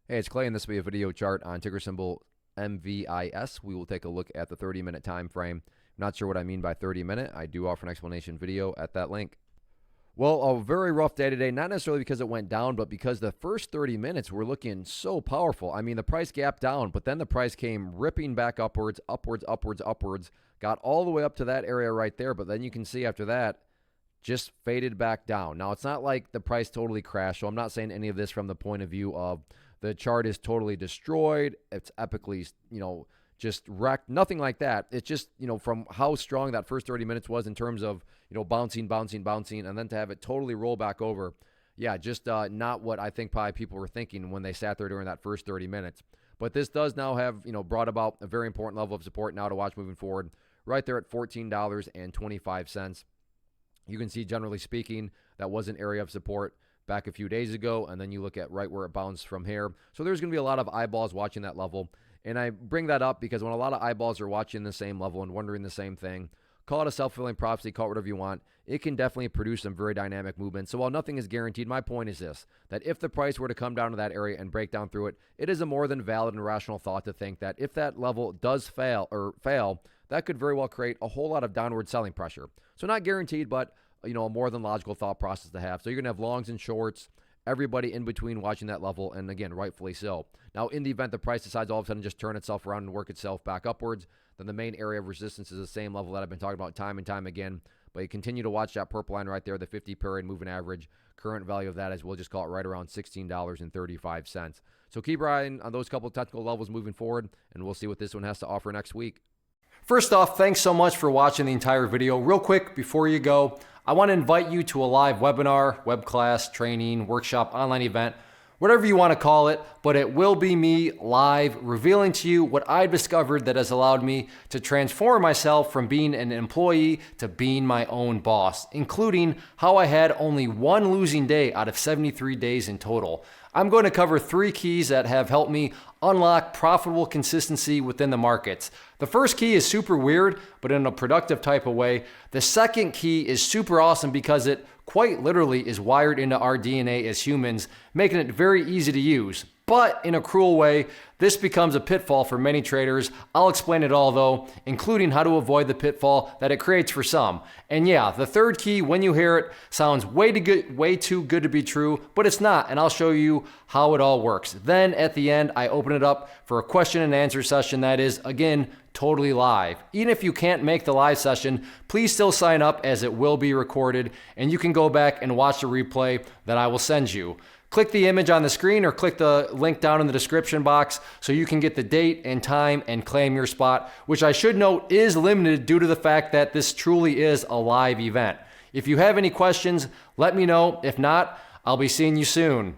Hey, it's Clay, and this will be a video chart on ticker symbol MVIS. We will take a look at the 30-minute time frame. Not sure what I mean by 30-minute. I do offer an explanation video at that link. Well, a very rough day today, not necessarily because it went down, but because the first 30 minutes were looking so powerful. I mean, the price gapped down, but then the price came ripping back upwards, got all the way up to that area right there. But then you can see after that, just faded back down. Now, it's not like the price totally crashed, so I'm not saying any of this from the point of view of the chart is totally destroyed. It's epically, just wrecked. Nothing like that. It's just, from how strong that first 30 minutes was in terms of, bouncing, and then to have it totally roll back over. Yeah, just not what I think probably people were thinking when they sat there during that first 30 minutes. But this does now have, brought about a very important level of support now to watch moving forward, right there at $14.25. You can see, generally speaking, that was an area of support back a few days ago, and then you look at right where it bounced from here. So there's going to be a lot of eyeballs watching that level, and I bring that up because when a lot of eyeballs are watching the same level and wondering the same thing, call it a self-fulfilling prophecy, call it whatever you want, it can definitely produce some very dynamic movement. So while nothing is guaranteed, my point is this, that if the price were to come down to that area and break down through it, it is a more than valid and rational thought to think that if that level does fail, that could very well create a whole lot of downward selling pressure. So not guaranteed, but a more than logical thought process to have. So you're going to have longs and shorts, everybody in between watching that level, and again, rightfully so. Now, in the event the price decides all of a sudden just turn itself around and work itself back upwards, then the main area of resistance is the same level that I've been talking about time and time again. But you continue to watch that purple line right there, the 50-period moving average. Current value of that is, we'll just call it right around $16.35. So keep your eye on those couple of technical levels moving forward, and we'll see what this one has to offer next week. First off, thanks so much for watching the entire video. Real quick, before you go, I want to invite you to a live webinar, web class, training, workshop, online event, whatever you want to call it, but it will be me live revealing to you what I've discovered that has allowed me to transform myself from being an employee to being my own boss, including how I had only one losing day out of 73 days in total. I'm going to cover 3 keys that have helped me unlock profitable consistency within the markets. The first key is super weird, but in a productive type of way. The second key is super awesome because it quite literally is wired into our DNA as humans, making it very easy to use. But in a cruel way, this becomes a pitfall for many traders. I'll explain it all though, including how to avoid the pitfall that it creates for some. And yeah, the third key, when you hear it, sounds way too good to be true, but it's not, and I'll show you how it all works. Then at the end, I open it up for a question and answer session that is, again, totally live. Even if you can't make the live session, please still sign up as it will be recorded, and you can go back and watch the replay that I will send you. Click the image on the screen or click the link down in the description box so you can get the date and time and claim your spot, which I should note is limited due to the fact that this truly is a live event. If you have any questions, let me know. If not, I'll be seeing you soon.